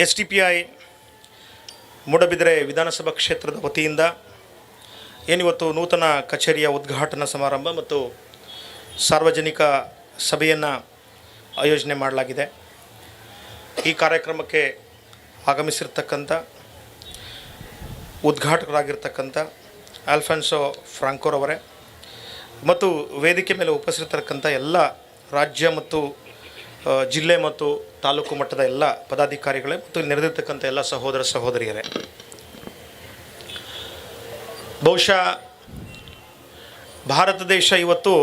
SDPI Moodabidri ವಿಧಾನಸಭಾ ಕ್ಷೇತ್ರದ ವತಿಯಿಂದ ಏನಿವತ್ತು ನೂತನ ಕಚೇರಿಯ ಉದ್ಘಾಟನಾ ಸಮಾರಂಭ ಮತ್ತು ಸಾರ್ವಜನಿಕ ಸಭೆಯನ್ನು ಆಯೋಜನೆ ಮಾಡಲಾಗಿದೆ. ಈ ಕಾರ್ಯಕ್ರಮಕ್ಕೆ ಆಗಮಿಸಿರ್ತಕ್ಕಂಥ ಉದ್ಘಾಟಕರಾಗಿರ್ತಕ್ಕಂಥ ಆಲ್ಫಾನ್ಸೋ ಫ್ರಾಂಕೋರವರೇ ಮತ್ತು ವೇದಿಕೆ ಮೇಲೆ ಉಪಸ್ಥಿತರಕ್ಕಂಥ ಎಲ್ಲ ರಾಜ್ಯ ಮತ್ತು ಜಿಲ್ಲೆ ಮತ್ತು ತಾಲೂಕು ಮಟ್ಟದ ಎಲ್ಲ ಪದಾಧಿಕಾರಿಗಳೇ ಮತ್ತು ನೆರೆದಿರ್ತಕ್ಕಂಥ ಎಲ್ಲ ಸಹೋದರ ಸಹೋದರಿಯರೇ, ಬಹುಶಃ ಭಾರತ ದೇಶ ಇವತ್ತು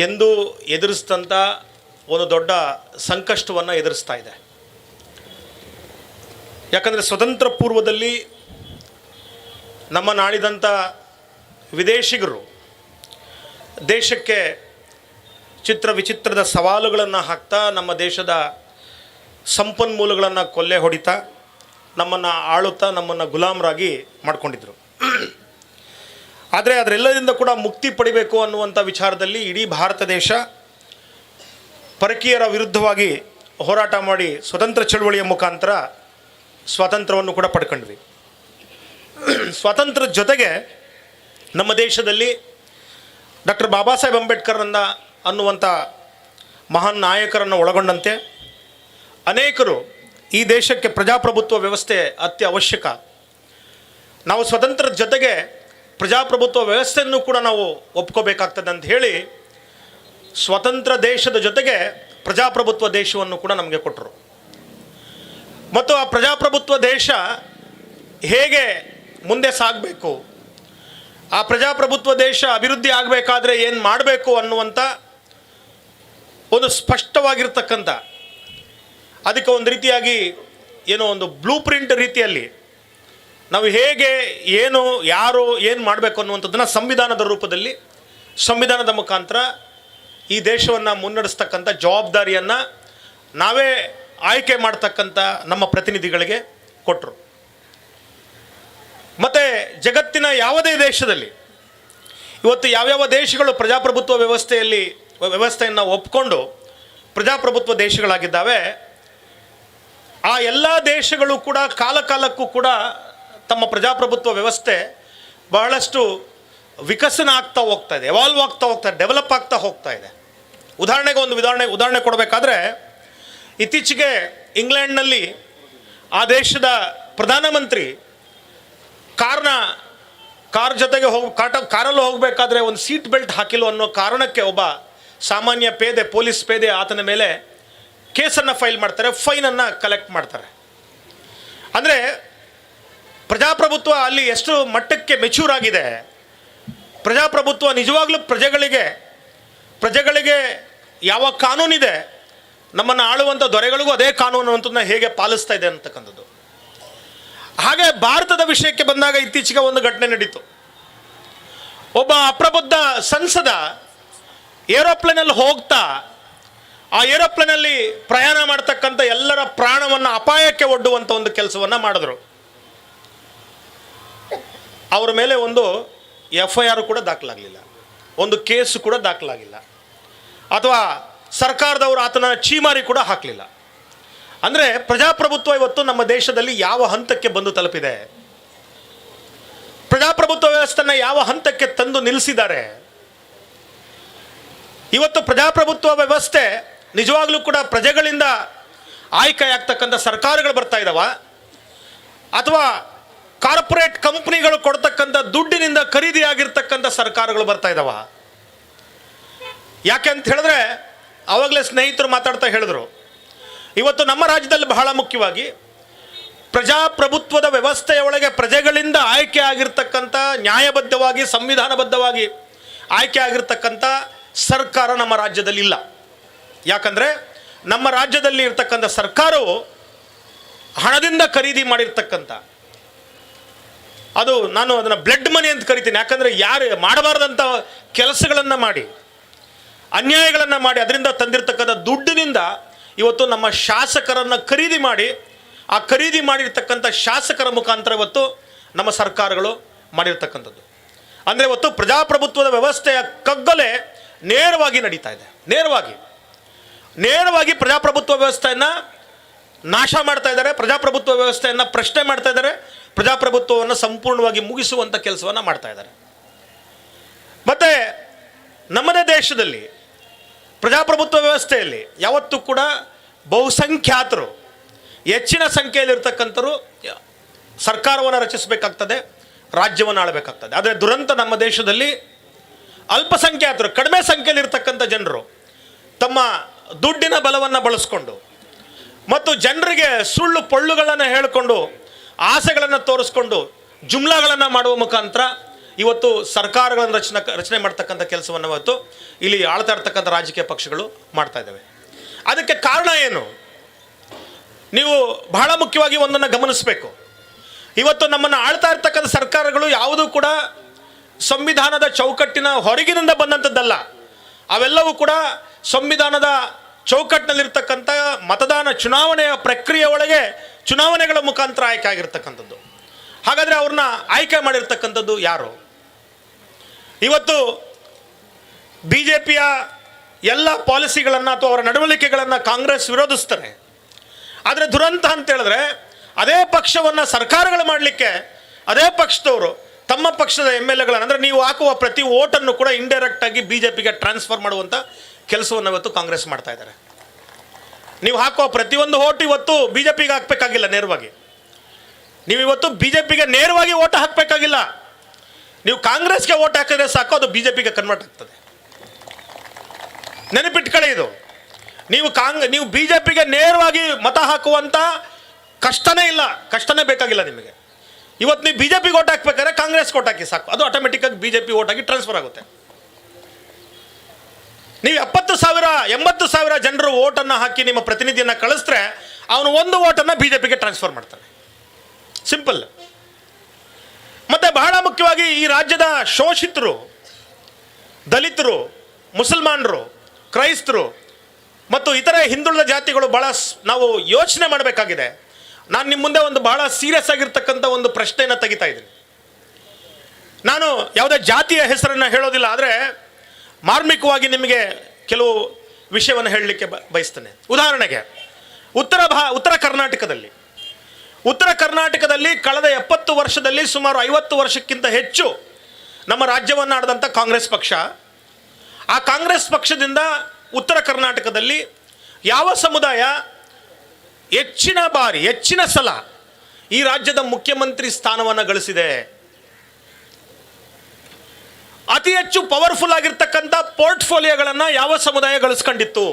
ಎಂದೂ ಎದುರಿಸಿದಂಥ ಒಂದು ದೊಡ್ಡ ಸಂಕಷ್ಟವನ್ನು ಎದುರಿಸ್ತಾ ಇದೆ. ಯಾಕಂದರೆ ಸ್ವತಂತ್ರ ಪೂರ್ವದಲ್ಲಿ ನಮ್ಮ ನಾಡಿದಂಥ ವಿದೇಶಿಗರು ದೇಶಕ್ಕೆ ಚಿತ್ರ ವಿಚಿತ್ರದ ಸವಾಲುಗಳನ್ನು ಹಾಕ್ತಾ ನಮ್ಮ ದೇಶದ ಸಂಪನ್ಮೂಲಗಳನ್ನು ಕೊಲ್ಲೆ ಹೊಡಿತಾ ನಮ್ಮನ್ನು ಆಳುತ್ತಾ ನಮ್ಮನ್ನು ಗುಲಾಮರಾಗಿ ಮಾಡ್ಕೊಂಡಿದ್ರು. ಆದರೆ ಅದರೆಲ್ಲರಿಂದ ಕೂಡ ಮುಕ್ತಿ ಪಡಿಬೇಕು ಅನ್ನುವಂಥ ವಿಚಾರದಲ್ಲಿ ಇಡೀ ಭಾರತ ದೇಶ ಪರಕೀಯರ ವಿರುದ್ಧವಾಗಿ ಹೋರಾಟ ಮಾಡಿ ಸ್ವತಂತ್ರ ಚಳವಳಿಯ ಮುಖಾಂತರ ಸ್ವಾತಂತ್ರ್ಯವನ್ನು ಕೂಡ ಪಡ್ಕೊಂಡ್ವಿ. ಸ್ವಾತಂತ್ರ್ಯದ ಜೊತೆಗೆ ನಮ್ಮ ದೇಶದಲ್ಲಿ ಡಾಕ್ಟರ್ ಬಾಬಾ ಸಾಹೇಬ್ ಅಂಬೇಡ್ಕರ್ ಅನ್ನುವಂಥ ಮಹಾನ್ ನಾಯಕರನ್ನು ಒಳಗೊಂಡಂತೆ ಅನೇಕರು ಈ ದೇಶಕ್ಕೆ ಪ್ರಜಾಪ್ರಭುತ್ವ ವ್ಯವಸ್ಥೆ ಅತ್ಯವಶ್ಯಕ, ನಾವು ಸ್ವತಂತ್ರದ ಜೊತೆಗೆ ಪ್ರಜಾಪ್ರಭುತ್ವ ವ್ಯವಸ್ಥೆಯನ್ನು ಕೂಡ ನಾವು ಒಪ್ಕೋಬೇಕಾಗ್ತದೆ ಅಂತ ಹೇಳಿ ಸ್ವತಂತ್ರ ದೇಶದ ಜೊತೆಗೆ ಪ್ರಜಾಪ್ರಭುತ್ವ ದೇಶವನ್ನು ಕೂಡ ನಮಗೆ ಕೊಟ್ಟರು. ಮತ್ತು ಆ ಪ್ರಜಾಪ್ರಭುತ್ವ ದೇಶ ಹೇಗೆ ಮುಂದೆ ಸಾಗಬೇಕು, ಆ ಪ್ರಜಾಪ್ರಭುತ್ವ ದೇಶ ಅಭಿವೃದ್ಧಿ ಆಗಬೇಕಾದ್ರೆ ಏನು ಮಾಡಬೇಕು ಅನ್ನುವಂಥ ಒಂದು ಸ್ಪಷ್ಟವಾಗಿರ್ತಕ್ಕಂಥ, ಅದಕ್ಕೆ ಒಂದು ರೀತಿಯಾಗಿ ಏನೋ ಒಂದು ಬ್ಲೂ ಪ್ರಿಂಟ್ ರೀತಿಯಲ್ಲಿ ನಾವು ಹೇಗೆ ಏನು ಯಾರು ಏನು ಮಾಡಬೇಕು ಅನ್ನುವಂಥದ್ದನ್ನು ಸಂವಿಧಾನದ ರೂಪದಲ್ಲಿ ಸಂವಿಧಾನದ ಮುಖಾಂತರ ಈ ದೇಶವನ್ನು ಮುನ್ನಡೆಸ್ತಕ್ಕಂಥ ಜವಾಬ್ದಾರಿಯನ್ನು ನಾವೇ ಆಯ್ಕೆ ಮಾಡ್ತಕ್ಕಂಥ ನಮ್ಮ ಪ್ರತಿನಿಧಿಗಳಿಗೆ ಕೊಟ್ಟರು. ಮತ್ತು ಜಗತ್ತಿನ ಯಾವುದೇ ದೇಶದಲ್ಲಿ ಇವತ್ತು ಯಾವ್ಯಾವ ದೇಶಗಳು ಪ್ರಜಾಪ್ರಭುತ್ವ ವ್ಯವಸ್ಥೆಯನ್ನು ಒಪ್ಕೊಂಡು ಪ್ರಜಾಪ್ರಭುತ್ವ ದೇಶಗಳಾಗಿದ್ದಾವೆ, ಆ ಎಲ್ಲ ದೇಶಗಳು ಕೂಡ ಕಾಲಕ್ಕೂ ಕೂಡ ತಮ್ಮ ಪ್ರಜಾಪ್ರಭುತ್ವ ವ್ಯವಸ್ಥೆ ಬಹಳಷ್ಟು ವಿಕಸನ ಆಗ್ತಾ ಹೋಗ್ತಾ ಇದೆ, ಎವಾಲ್ವ್ ಆಗ್ತಾ ಹೋಗ್ತಾ ಇದೆ, ಡೆವಲಪ್ ಆಗ್ತಾ ಹೋಗ್ತಾ ಇದೆ. ಉದಾಹರಣೆಗೆ ಒಂದು ಉದಾಹರಣೆ ಕೊಡಬೇಕಾದ್ರೆ, ಇತ್ತೀಚೆಗೆ ಇಂಗ್ಲೆಂಡ್ನಲ್ಲಿ ಆ ದೇಶದ ಪ್ರಧಾನಮಂತ್ರಿ ಕಾರ್ ಜೊತೆಗೆ ಕಾರಲ್ಲಿ ಹೋಗಬೇಕಾದ್ರೆ ಒಂದು ಸೀಟ್ ಬೆಲ್ಟ್ ಹಾಕಿಲ್ಲ ಅನ್ನೋ ಕಾರಣಕ್ಕೆ ಒಬ್ಬ ಸಾಮಾನ್ಯ ಪೊಲೀಸ್ ಪೇದೆ ಆತನ ಮೇಲೆ ಕೇಸನ್ನು ಫೈಲ್ ಮಾಡ್ತಾರೆ, ಫೈನನ್ನು ಕಲೆಕ್ಟ್ ಮಾಡ್ತಾರೆ. ಅಂದರೆ ಪ್ರಜಾಪ್ರಭುತ್ವ ಅಲ್ಲಿ ಎಷ್ಟು ಮಟ್ಟಕ್ಕೆ ಮೆಚ್ಯೂರ್ ಆಗಿದೆ, ಪ್ರಜಾಪ್ರಭುತ್ವ ನಿಜವಾಗ್ಲೂ ಪ್ರಜೆಗಳಿಗೆ ಯಾವ ಕಾನೂನಿದೆ, ನಮ್ಮನ್ನು ಆಳುವಂಥ ದೊರೆಗಳಿಗೂ ಅದೇ ಕಾನೂನು ಅಂತದನ್ನ ಹೇಗೆ ಪಾಲಿಸ್ತಾ ಇದೆ ಅಂತಕ್ಕಂಥದ್ದು. ಹಾಗೆ ಭಾರತದ ವಿಷಯಕ್ಕೆ ಬಂದಾಗ ಇತ್ತೀಚೆಗೆ ಒಂದು ಘಟನೆ ನಡೀತು. ಒಬ್ಬ ಅಪ್ರಬುದ್ಧ ಸಂಸದ ಏರೋಪ್ಲೇನಲ್ಲಿ ಹೋಗ್ತಾ ಆ ಏರೋಪ್ಲೇನಲ್ಲಿ ಪ್ರಯಾಣ ಮಾಡ್ತಕ್ಕಂಥ ಎಲ್ಲರ ಪ್ರಾಣವನ್ನು ಅಪಾಯಕ್ಕೆ ಒಡ್ಡುವಂಥ ಒಂದು ಕೆಲಸವನ್ನು ಮಾಡಿದ್ರು. ಅವರ ಮೇಲೆ ಒಂದು FIR ಕೂಡ ದಾಖಲಾಗಲಿಲ್ಲ, ಒಂದು ಕೇಸು ಕೂಡ ದಾಖಲಾಗಿಲ್ಲ, ಅಥವಾ ಸರ್ಕಾರದವರು ಆತನ ಚೀಮಾರಿ ಕೂಡ ಹಾಕಲಿಲ್ಲ. ಅಂದರೆ ಪ್ರಜಾಪ್ರಭುತ್ವ ಇವತ್ತು ನಮ್ಮ ದೇಶದಲ್ಲಿ ಯಾವ ಹಂತಕ್ಕೆ ಬಂದು ತಲುಪಿದೆ, ಪ್ರಜಾಪ್ರಭುತ್ವ ವ್ಯವಸ್ಥೆಯನ್ನು ಯಾವ ಹಂತಕ್ಕೆ ತಂದು ನಿಲ್ಲಿಸಿದ್ದಾರೆ. ಇವತ್ತು ಪ್ರಜಾಪ್ರಭುತ್ವ ವ್ಯವಸ್ಥೆ ನಿಜವಾಗ್ಲೂ ಕೂಡ ಪ್ರಜೆಗಳಿಂದ ಆಯ್ಕೆಯಾಗ್ತಕ್ಕಂಥ ಸರ್ಕಾರಗಳು ಬರ್ತಾ ಇದ್ದಾವ, ಅಥವಾ ಕಾರ್ಪೊರೇಟ್ ಕಂಪ್ನಿಗಳು ಕೊಡ್ತಕ್ಕಂಥ ದುಡ್ಡಿನಿಂದ ಖರೀದಿಯಾಗಿರ್ತಕ್ಕಂಥ ಸರ್ಕಾರಗಳು ಬರ್ತಾ ಇದ್ದಾವ? ಯಾಕೆ ಅಂತ ಹೇಳಿದ್ರೆ, ಆವಾಗಲೇ ಸ್ನೇಹಿತರು ಮಾತಾಡ್ತಾ ಹೇಳಿದ್ರು, ಇವತ್ತು ನಮ್ಮ ರಾಜ್ಯದಲ್ಲಿ ಬಹಳ ಮುಖ್ಯವಾಗಿ ಪ್ರಜಾಪ್ರಭುತ್ವದ ವ್ಯವಸ್ಥೆಯ ಒಳಗೆ ಪ್ರಜೆಗಳಿಂದ ಆಯ್ಕೆ ಆಗಿರ್ತಕ್ಕಂಥ, ನ್ಯಾಯಬದ್ಧವಾಗಿ ಸಂವಿಧಾನಬದ್ಧವಾಗಿ ಆಯ್ಕೆ ಆಗಿರ್ತಕ್ಕಂಥ ಸರ್ಕಾರ ನಮ್ಮ ರಾಜ್ಯದಲ್ಲಿ ಇಲ್ಲ. ಯಾಕಂದರೆ ನಮ್ಮ ರಾಜ್ಯದಲ್ಲಿ ಇರ್ತಕ್ಕಂಥ ಸರ್ಕಾರವು ಹಣದಿಂದ ಖರೀದಿ ಮಾಡಿರ್ತಕ್ಕಂಥ, ನಾನು ಅದನ್ನು ಬ್ಲಡ್ ಮನಿ ಅಂತ ಕರಿತೀನಿ. ಯಾಕಂದರೆ ಯಾರು ಮಾಡಬಾರ್ದಂಥ ಕೆಲಸಗಳನ್ನು ಮಾಡಿ, ಅನ್ಯಾಯಗಳನ್ನು ಮಾಡಿ, ಅದರಿಂದ ತಂದಿರತಕ್ಕಂಥ ದುಡ್ಡಿನಿಂದ ಇವತ್ತು ನಮ್ಮ ಶಾಸಕರನ್ನು ಖರೀದಿ ಮಾಡಿ, ಆ ಖರೀದಿ ಮಾಡಿರ್ತಕ್ಕಂಥ ಶಾಸಕರ ಮುಖಾಂತರ ಇವತ್ತು ನಮ್ಮ ಸರ್ಕಾರಗಳು ಮಾಡಿರ್ತಕ್ಕಂಥದ್ದು. ಅಂದರೆ ಇವತ್ತು ಪ್ರಜಾಪ್ರಭುತ್ವದ ವ್ಯವಸ್ಥೆಯ ಕಗ್ಗೊಲೆ ನೇರವಾಗಿ ನಡೀತಾ ಇದೆ. ನೇರವಾಗಿ ಪ್ರಜಾಪ್ರಭುತ್ವ ವ್ಯವಸ್ಥೆಯನ್ನು ನಾಶ ಮಾಡ್ತಾ ಇದ್ದಾರೆ, ಪ್ರಜಾಪ್ರಭುತ್ವ ವ್ಯವಸ್ಥೆಯನ್ನು ಪ್ರಶ್ನೆ ಮಾಡ್ತಾ ಇದ್ದಾರೆ, ಪ್ರಜಾಪ್ರಭುತ್ವವನ್ನು ಸಂಪೂರ್ಣವಾಗಿ ಮುಗಿಸುವಂಥ ಕೆಲಸವನ್ನು ಮಾಡ್ತಾ ಇದ್ದಾರೆ. ಮತ್ತು ನಮ್ಮದೇ ದೇಶದಲ್ಲಿ ಪ್ರಜಾಪ್ರಭುತ್ವ ವ್ಯವಸ್ಥೆಯಲ್ಲಿ ಯಾವತ್ತೂ ಕೂಡ ಬಹುಸಂಖ್ಯಾತರು, ಹೆಚ್ಚಿನ ಸಂಖ್ಯೆಯಲ್ಲಿರ್ತಕ್ಕಂಥರು ಸರ್ಕಾರವನ್ನು ರಚಿಸಬೇಕಾಗ್ತದೆ, ರಾಜ್ಯವನ್ನು ಆಳಬೇಕಾಗ್ತದೆ. ಆದರೆ ದುರಂತ ನಮ್ಮ ದೇಶದಲ್ಲಿ ಅಲ್ಪಸಂಖ್ಯಾತರು, ಕಡಿಮೆ ಸಂಖ್ಯೆಯಲ್ಲಿರ್ತಕ್ಕಂಥ ಜನರು ತಮ್ಮ ದುಡ್ಡಿನ ಬಲವನ್ನು ಬಳಸ್ಕೊಂಡು ಮತ್ತು ಜನರಿಗೆ ಸುಳ್ಳು ಪೊಳ್ಳುಗಳನ್ನು ಹೇಳಿಕೊಂಡು ಆಸೆಗಳನ್ನು ತೋರಿಸ್ಕೊಂಡು ಜುಮ್ಲಾಗಳನ್ನು ಮಾಡುವ ಮುಖಾಂತರ ಇವತ್ತು ಸರ್ಕಾರಗಳನ್ನು ರಚನೆ ಮಾಡ್ತಕ್ಕಂಥ ಕೆಲಸವನ್ನು ಇವತ್ತು ಇಲ್ಲಿ ಆಳ್ತಾ ಇರ್ತಕ್ಕಂಥ ರಾಜಕೀಯ ಪಕ್ಷಗಳು ಮಾಡ್ತಾ ಇದ್ದಾವೆ. ಅದಕ್ಕೆ ಕಾರಣ ಏನು? ನೀವು ಬಹಳ ಮುಖ್ಯವಾಗಿ ಒಂದನ್ನು ಗಮನಿಸಬೇಕು. ಇವತ್ತು ನಮ್ಮನ್ನು ಆಳ್ತಾ ಇರ್ತಕ್ಕಂಥ ಸರ್ಕಾರಗಳು ಯಾವುದೂ ಕೂಡ ಸಂವಿಧಾನದ ಚೌಕಟ್ಟಿನ ಹೊರಗಿನಿಂದ ಬಂದಂಥದ್ದಲ್ಲ. ಅವೆಲ್ಲವೂ ಕೂಡ ಸಂವಿಧಾನದ ಚೌಕಟ್ಟಿನಲ್ಲಿರ್ತಕ್ಕಂಥ ಮತದಾನ ಚುನಾವಣೆಯ ಪ್ರಕ್ರಿಯೆ ಒಳಗೆ ಚುನಾವಣೆಗಳ ಮುಖಾಂತರ ಆಯ್ಕೆ ಆಗಿರ್ತಕ್ಕಂಥದ್ದು. ಹಾಗಾದರೆ ಅವ್ರನ್ನ ಆಯ್ಕೆ ಮಾಡಿರ್ತಕ್ಕಂಥದ್ದು ಯಾರು? ಇವತ್ತು BJPಯ ಎಲ್ಲ ಪಾಲಿಸಿಗಳನ್ನು ಅಥವಾ ಅವರ ನಡವಳಿಕೆಗಳನ್ನು ಕಾಂಗ್ರೆಸ್ ವಿರೋಧಿಸ್ತಾರೆ. ಆದರೆ ದುರಂತ ಅಂತ ಹೇಳಿದ್ರೆ ಅದೇ ಪಕ್ಷವನ್ನು ಸರ್ಕಾರಗಳು ಮಾಡಲಿಕ್ಕೆ ಅದೇ ಪಕ್ಷದವರು ತಮ್ಮ ಪಕ್ಷದ MLAಗಳನ್ನು, ಅಂದರೆ ನೀವು ಹಾಕುವ ಪ್ರತಿ ಓಟನ್ನು ಕೂಡ ಇಂಡೈರೆಕ್ಟಾಗಿ BJPಗೆ ಟ್ರಾನ್ಸ್ಫರ್ ಮಾಡುವಂಥ ಕೆಲಸವನ್ನು ಇವತ್ತು ಕಾಂಗ್ರೆಸ್ ಮಾಡ್ತಾ ಇದ್ದಾರೆ. ನೀವು ಹಾಕುವ ಪ್ರತಿಯೊಂದು ಓಟು ಇವತ್ತು BJPಗೆ ಹಾಕಬೇಕಾಗಿಲ್ಲ ನೇರವಾಗಿ. ನೀವು ಇವತ್ತು BJPಗೆ ನೇರವಾಗಿ ಓಟ್ ಹಾಕಬೇಕಾಗಿಲ್ಲ. ನೀವು ಕಾಂಗ್ರೆಸ್ಗೆ ಓಟ್ ಹಾಕಿದ್ರೆ ಸಾಕು, ಅದು BJPಗೆ ಕನ್ವರ್ಟ್ ಆಗ್ತದೆ. ನೆನಪಿಟ್ಕೊಳ್ಳಿ ಇದು. ನೀವು BJPಗೆ ನೇರವಾಗಿ ಮತ ಹಾಕುವಂಥ ಕಷ್ಟನೇ ಇಲ್ಲ, ಕಷ್ಟನೇ ಬೇಕಾಗಿಲ್ಲ ನಿಮಗೆ. ಇವತ್ತು ನೀವು BJPಗೆ ಓಟ್ ಹಾಕ್ಬೇಕಾದ್ರೆ ಕಾಂಗ್ರೆಸ್ಗೆ ಓಟ್ ಹಾಕಿ ಸಾಕು, ಅದು ಆಟೋಮೆಟಿಕ್ಕಾಗಿ BJP ಓಟ್ ಆಗಿ ಟ್ರಾನ್ಸ್ಫರ್ ಆಗುತ್ತೆ. ನೀವು 80,000 ಜನರು ಓಟನ್ನು ಹಾಕಿ ನಿಮ್ಮ ಪ್ರತಿನಿಧಿಯನ್ನು ಕಳಿಸಿದ್ರೆ ಅವನು ಒಂದು ಓಟನ್ನು BJPಗೆ ಟ್ರಾನ್ಸ್ಫರ್ ಮಾಡ್ತಾನೆ. ಸಿಂಪಲ್. ಮತ್ತು ಬಹಳ ಮುಖ್ಯವಾಗಿ ಈ ರಾಜ್ಯದ ಶೋಷಿತರು, ದಲಿತರು, ಮುಸಲ್ಮಾನರು, ಕ್ರೈಸ್ತರು ಮತ್ತು ಇತರೆ ಹಿಂದುಳಿದ ಜಾತಿಗಳು ಭಾಳ ನಾವು ಯೋಚನೆ ಮಾಡಬೇಕಾಗಿದೆ. ನಾನು ನಿಮ್ಮ ಮುಂದೆ ಒಂದು ಬಹಳ ಸೀರಿಯಸ್ ಆಗಿರ್ತಕ್ಕಂಥ ಒಂದು ಪ್ರಶ್ನೆಯನ್ನು ತೆಗಿತಾ ಇದ್ದೀನಿ. ನಾನು ಯಾವುದೇ ಜಾತಿಯ ಹೆಸರನ್ನು ಹೇಳೋದಿಲ್ಲ, ಆದರೆ ಮಾರ್ಮಿಕವಾಗಿ ನಿಮಗೆ ಕೆಲವು ವಿಷಯವನ್ನು ಹೇಳಲಿಕ್ಕೆ ಬಯಸ್ತೇನೆ. ಉದಾಹರಣೆಗೆ ಉತ್ತರ ಕರ್ನಾಟಕದಲ್ಲಿ ಕಳೆದ 70 ವರ್ಷದಲ್ಲಿ ಸುಮಾರು 50 ವರ್ಷಕ್ಕಿಂತ ಹೆಚ್ಚು ನಮ್ಮ ರಾಜ್ಯವನ್ನು ಆಡಿದಂಥ ಕಾಂಗ್ರೆಸ್ ಪಕ್ಷ. ಆ ಕಾಂಗ್ರೆಸ್ ಪಕ್ಷದಿಂದ ಉತ್ತರ ಕರ್ನಾಟಕದಲ್ಲಿ ಯಾವ ಸಮುದಾಯ ಹೆಚ್ಚಿನ ಸಲ ಈ ರಾಜ್ಯದ ಮುಖ್ಯಮಂತ್ರಿ ಸ್ಥಾನವನ್ನು ಗಳಿಸಿದೆ? ಅತಿ ಹೆಚ್ಚು ಪವರ್ಫುಲ್ ಆಗಿರ್ತಕ್ಕಂಥ ಪೋರ್ಟ್ಫೋಲಿಯೋಗಳನ್ನು ಯಾವ ಸಮುದಾಯ ಗಳಿಸ್ಕೊಂಡಿತ್ತು?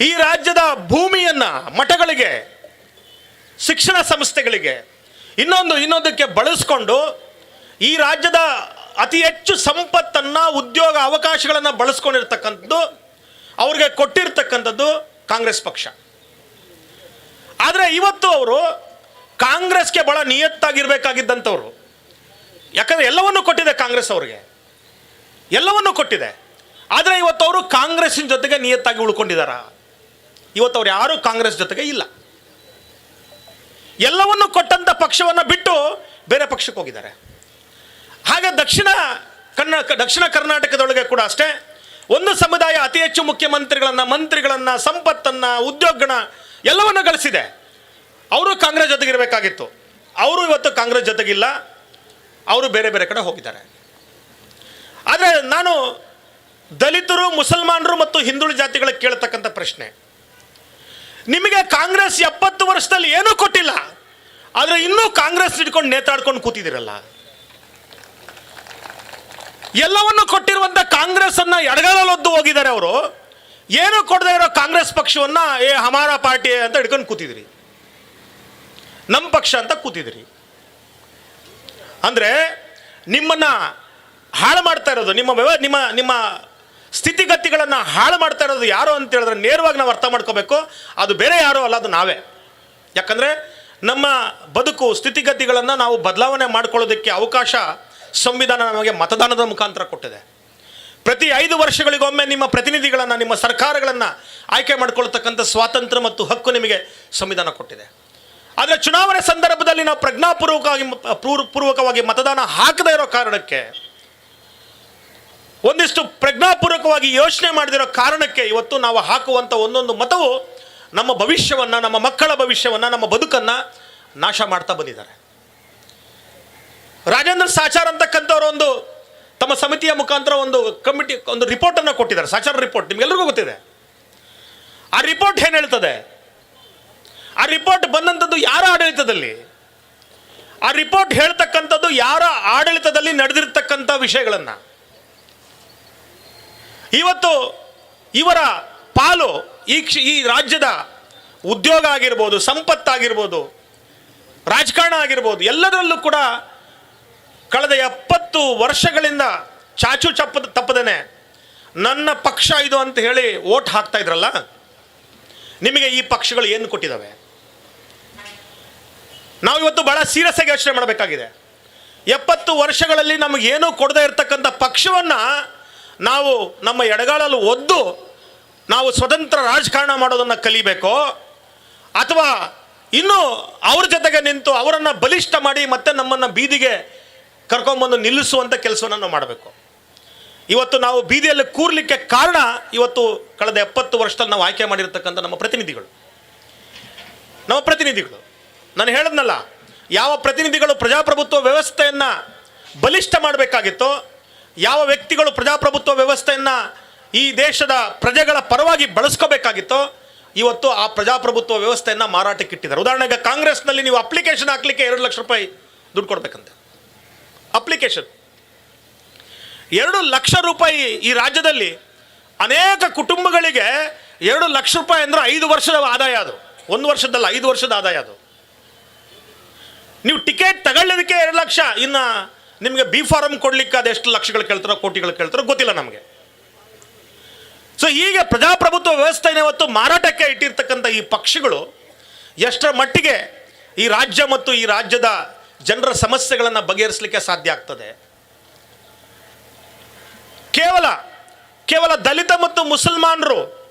ಈ ರಾಜ್ಯದ ಭೂಮಿಯನ್ನು ಮಠಗಳಿಗೆ, ಶಿಕ್ಷಣ ಸಂಸ್ಥೆಗಳಿಗೆ, ಇನ್ನೊಂದಕ್ಕೆ ಬಳಸ್ಕೊಂಡು ಈ ರಾಜ್ಯದ ಅತಿ ಹೆಚ್ಚು ಸಂಪತ್ತನ್ನು, ಉದ್ಯೋಗ ಅವಕಾಶಗಳನ್ನು ಬಳಸ್ಕೊಂಡಿರ್ತಕ್ಕಂಥದ್ದು, ಅವ್ರಿಗೆ ಕೊಟ್ಟಿರ್ತಕ್ಕಂಥದ್ದು ಕಾಂಗ್ರೆಸ್ ಪಕ್ಷ. ಆದರೆ ಇವತ್ತು ಅವರು ಕಾಂಗ್ರೆಸ್ಗೆ ಭಾಳ ನಿಯತ್ತಾಗಿರ್ಬೇಕಾಗಿದ್ದಂಥವ್ರು. ಯಾಕಂದರೆ ಎಲ್ಲವನ್ನೂ ಕೊಟ್ಟಿದೆ ಕಾಂಗ್ರೆಸ್, ಅವ್ರಿಗೆ ಎಲ್ಲವನ್ನೂ ಕೊಟ್ಟಿದೆ. ಆದರೆ ಇವತ್ತು ಅವರು ಕಾಂಗ್ರೆಸ್ಸಿನ ಜೊತೆಗೆ ನಿಯತ್ತಾಗಿ ಉಳ್ಕೊಂಡಿದ್ದಾರ? ಇವತ್ತು ಅವ್ರು ಯಾರೂ ಕಾಂಗ್ರೆಸ್ ಜೊತೆಗೆ ಇಲ್ಲ. ಎಲ್ಲವನ್ನೂ ಕೊಟ್ಟಂಥ ಪಕ್ಷವನ್ನು ಬಿಟ್ಟು ಬೇರೆ ಪಕ್ಷಕ್ಕೆ ಹೋಗಿದ್ದಾರೆ. ಹಾಗೆ ದಕ್ಷಿಣ ಕರ್ನಾಟಕದೊಳಗೆ ಕೂಡ ಅಷ್ಟೇ, ಒಂದು ಸಮುದಾಯ ಅತಿ ಹೆಚ್ಚು ಮಂತ್ರಿಗಳನ್ನು, ಸಂಪತ್ತನ್ನು, ಉದ್ಯೋಗನ ಎಲ್ಲವನ್ನು ಗಳಿಸಿದೆ. ಅವರು ಕಾಂಗ್ರೆಸ್ ಜೊತೆಗಿರಬೇಕಾಗಿತ್ತು. ಅವರು ಇವತ್ತು ಕಾಂಗ್ರೆಸ್ ಜೊತೆಗಿಲ್ಲ, ಅವರು ಬೇರೆ ಬೇರೆ ಕಡೆ ಹೋಗಿದ್ದಾರೆ. ಆದರೆ ನಾನು ದಲಿತರು, ಮುಸಲ್ಮಾನರು ಮತ್ತು ಹಿಂದುಳಿದ ಜಾತಿಗಳಿಗೆ ಕೇಳ್ತಕ್ಕಂಥ ಪ್ರಶ್ನೆ, ನಿಮಗೆ ಕಾಂಗ್ರೆಸ್ 70 ವರ್ಷದಲ್ಲಿ ಏನೂ ಕೊಟ್ಟಿಲ್ಲ, ಆದರೆ ಇನ್ನೂ ಕಾಂಗ್ರೆಸ್ ಹಿಡ್ಕೊಂಡು ನೇತಾಡ್ಕೊಂಡು ಕೂತಿದ್ದೀರಲ್ಲ. ಎಲ್ಲವನ್ನು ಕೊಟ್ಟಿರುವಂಥ ಕಾಂಗ್ರೆಸ್ಸನ್ನು ಎಡಗಾಲಲ್ಲೊದ್ದು ಹೋಗಿದ್ದಾರೆ ಅವರು. ಏನೂ ಕೊಡದೇ ಇರೋ ಕಾಂಗ್ರೆಸ್ ಪಕ್ಷವನ್ನು ಹಮಾರ ಪಾರ್ಟಿ ಅಂತ ಹಿಡ್ಕೊಂಡು ಕೂತಿದ್ರಿ, ನಮ್ಮ ಪಕ್ಷ ಅಂತ ಕೂತಿದ್ರಿ. ಅಂದರೆ ನಿಮ್ಮನ್ನು ಹಾಳು ಮಾಡ್ತಾ ಇರೋದು, ನಿಮ್ಮ ಸ್ಥಿತಿಗತಿಗಳನ್ನು ಹಾಳು ಮಾಡ್ತಾ ಇರೋದು ಯಾರು ಅಂತ ಹೇಳಿದ್ರೆ ನೇರವಾಗಿ ನಾವು ಅರ್ಥ ಮಾಡ್ಕೋಬೇಕು, ಅದು ಬೇರೆ ಯಾರೂ ಅಲ್ಲ, ಅದು ನಾವೇ. ಯಾಕಂದರೆ ನಮ್ಮ ಬದುಕು ಸ್ಥಿತಿಗತಿಗಳನ್ನು ನಾವು ಬದಲಾವಣೆ ಮಾಡ್ಕೊಳ್ಳೋದಕ್ಕೆ ಅವಕಾಶ ಸಂವಿಧಾನ ನಮಗೆ ಮತದಾನದ ಮುಖಾಂತರ ಕೊಟ್ಟಿದೆ. ಪ್ರತಿ 5 ವರ್ಷಗಳಿಗೊಮ್ಮೆ ನಿಮ್ಮ ಪ್ರತಿನಿಧಿಗಳನ್ನು, ನಿಮ್ಮ ಸರ್ಕಾರಗಳನ್ನು ಆಯ್ಕೆ ಮಾಡಿಕೊಳ್ತಕ್ಕಂಥ ಸ್ವಾತಂತ್ರ್ಯ ಮತ್ತು ಹಕ್ಕು ನಿಮಗೆ ಸಂವಿಧಾನ ಕೊಟ್ಟಿದೆ. ಆದರೆ ಚುನಾವಣೆ ಸಂದರ್ಭದಲ್ಲಿ ನಾವು ಪ್ರಜ್ಞಾಪೂರ್ವಕವಾಗಿ ಮತದಾನ ಹಾಕದೇ ಇರೋ ಕಾರಣಕ್ಕೆ, ಒಂದಿಷ್ಟು ಪ್ರಜ್ಞಾಪೂರ್ವಕವಾಗಿ ಯೋಚನೆ ಮಾಡದಿರೋ ಕಾರಣಕ್ಕೆ ಇವತ್ತು ನಾವು ಹಾಕುವಂಥ ಒಂದೊಂದು ಮತವು ನಮ್ಮ ಭವಿಷ್ಯವನ್ನು, ನಮ್ಮ ಮಕ್ಕಳ ಭವಿಷ್ಯವನ್ನು, ನಮ್ಮ ಬದುಕನ್ನು ನಾಶ ಮಾಡ್ತಾ ಬಂದಿದ್ದಾರೆ. ರಾಜೇಂದ್ರ ಸಾಚಾರ್ ಅಂತಕ್ಕಂಥವ್ರು ಒಂದು ತಮ್ಮ ಸಮಿತಿಯ ಮುಖಾಂತರ ಒಂದು ಕಮಿಟಿ ಒಂದು ರಿಪೋರ್ಟನ್ನು ಕೊಟ್ಟಿದ್ದಾರೆ, ಸಾಚಾರ್ ರಿಪೋರ್ಟ್, ನಿಮಗೆಲ್ಲರಿಗೂ ಗೊತ್ತಿದೆ. ಆ ರಿಪೋರ್ಟ್ ಏನು ಹೇಳ್ತದೆ? ಆ ರಿಪೋರ್ಟ್ ಬಂದಂಥದ್ದು ಯಾರ ಆಡಳಿತದಲ್ಲಿ? ಆ ರಿಪೋರ್ಟ್ ಹೇಳ್ತಕ್ಕಂಥದ್ದು ಯಾರ ಆಡಳಿತದಲ್ಲಿ ನಡೆದಿರ್ತಕ್ಕಂಥ ವಿಷಯಗಳನ್ನು. ಇವತ್ತು ಇವರ ಪಾಲು ಈ ರಾಜ್ಯದ ಉದ್ಯೋಗ ಆಗಿರ್ಬೋದು, ಸಂಪತ್ತಾಗಿರ್ಬೋದು, ರಾಜಕಾರಣ ಆಗಿರ್ಬೋದು, ಎಲ್ಲದರಲ್ಲೂ ಕೂಡ ಕಳೆದ 70 ವರ್ಷಗಳಿಂದ ಚಾಚು ತಪ್ಪದೇನೆ ನನ್ನ ಪಕ್ಷ ಇದು ಅಂತ ಹೇಳಿ ವೋಟ್ ಹಾಕ್ತಾ ಇದ್ರಲ್ಲ, ನಿಮಗೆ ಈ ಪಕ್ಷಗಳು ಏನು ಕೊಟ್ಟಿದ್ದಾವೆ? ನಾವು ಇವತ್ತು ಬಹಳ ಸೀರಿಯಸ್ ಆಗಿ ಯೋಚನೆ ಮಾಡಬೇಕಾಗಿದೆ. 70 ವರ್ಷಗಳಲ್ಲಿ ನಮಗೇನೂ ಕೊಡದೇ ಇರತಕ್ಕಂಥ ಪಕ್ಷವನ್ನು ನಾವು ನಮ್ಮ ಎಡಗಾಲಲ್ಲಿ ಒದ್ದು ನಾವು ಸ್ವತಂತ್ರ ರಾಜಕಾರಣ ಮಾಡೋದನ್ನು ಕಲಿಬೇಕೋ, ಅಥವಾ ಇನ್ನೂ ಅವ್ರ ಜೊತೆಗೆ ನಿಂತು ಅವರನ್ನು ಬಲಿಷ್ಠ ಮಾಡಿ ಮತ್ತೆ ನಮ್ಮನ್ನು ಬೀದಿಗೆ ಕರ್ಕೊಂಬಂದು ನಿಲ್ಲಿಸುವಂಥ ಕೆಲಸವನ್ನು ನಾವು ಮಾಡಬೇಕು. ಇವತ್ತು ನಾವು ಬೀದಿಯಲ್ಲಿ ಕೂರ್ಲಿಕ್ಕೆ ಕಾರಣ ಇವತ್ತು ಕಳೆದ 70 ವರ್ಷದಲ್ಲಿ ನಾವು ಆಯ್ಕೆ ಮಾಡಿರ್ತಕ್ಕಂಥ ನಮ್ಮ ಪ್ರತಿನಿಧಿಗಳು. ನಾನು ಹೇಳಿದ್ನಲ್ಲ, ಯಾವ ಪ್ರತಿನಿಧಿಗಳು ಪ್ರಜಾಪ್ರಭುತ್ವ ವ್ಯವಸ್ಥೆಯನ್ನು ಬಲಿಷ್ಠ ಮಾಡಬೇಕಾಗಿತ್ತೋ, ಯಾವ ವ್ಯಕ್ತಿಗಳು ಪ್ರಜಾಪ್ರಭುತ್ವ ವ್ಯವಸ್ಥೆಯನ್ನು ಈ ದೇಶದ ಪ್ರಜೆಗಳ ಪರವಾಗಿ ಬಳಸ್ಕೋಬೇಕಾಗಿತ್ತೋ, ಇವತ್ತು ಆ ಪ್ರಜಾಪ್ರಭುತ್ವ ವ್ಯವಸ್ಥೆಯನ್ನು ಮಾರಾಟಕ್ಕೆ ಇಟ್ಟಿದ್ದಾರೆ. ಉದಾಹರಣೆಗೆ ಕಾಂಗ್ರೆಸ್ನಲ್ಲಿ ನೀವು ಅಪ್ಲಿಕೇಶನ್ ಹಾಕಲಿಕ್ಕೆ 2 ಲಕ್ಷ ರೂಪಾಯಿ ದುಡ್ಡು ಕೊಡಬೇಕಂತೆ. ಅಪ್ಲಿಕೇಶನ್ 2 ಲಕ್ಷ ರೂಪಾಯಿ. ಈ ರಾಜ್ಯದಲ್ಲಿ ಅನೇಕ ಕುಟುಂಬಗಳಿಗೆ 2 ಲಕ್ಷ ರೂಪಾಯಿ ಅಂದರೆ 5 ವರ್ಷದ ಆದಾಯ. ಅದು 1 ವರ್ಷದಲ್ಲ, 5 ವರ್ಷದ ಆದಾಯ ಅದು. ನೀವು ಟಿಕೆಟ್ ತಗೊಳ್ಳೋದಕ್ಕೆ 2 ಲಕ್ಷ, ಇನ್ನು ನಿಮಗೆ ಬಿ ಫಾರಮ್ ಕೊಡ್ಲಿಕ್ಕೆ ಅದೆಷ್ಟು ಲಕ್ಷಗಳು ಕೇಳ್ತಾರೋ, ಕೋಟಿಗಳು ಕೇಳ್ತಾರೋ ಗೊತ್ತಿಲ್ಲ ನಮಗೆ. ಸೊ ಹೀಗೆ ಪ್ರಜಾಪ್ರಭುತ್ವ ವ್ಯವಸ್ಥೆಯನ್ನು ಇವತ್ತು ಮಾರಾಟಕ್ಕೆ ಇಟ್ಟಿರ್ತಕ್ಕಂಥ ಈ ಪಕ್ಷಗಳು ಎಷ್ಟರ ಮಟ್ಟಿಗೆ ಈ ರಾಜ್ಯ ಮತ್ತು ಈ ರಾಜ್ಯದ ಜನರ ಸಮಸ್ಯೆಗಳನ್ನು ಬಗೆಹರಿಸಲಿಕ್ಕೆ ಸಾಧ್ಯ ಆಗ್ತದೆ? ಕೇವಲ ದಲಿತ ಮತ್ತು ಮುಸಲ್ಮಾನರು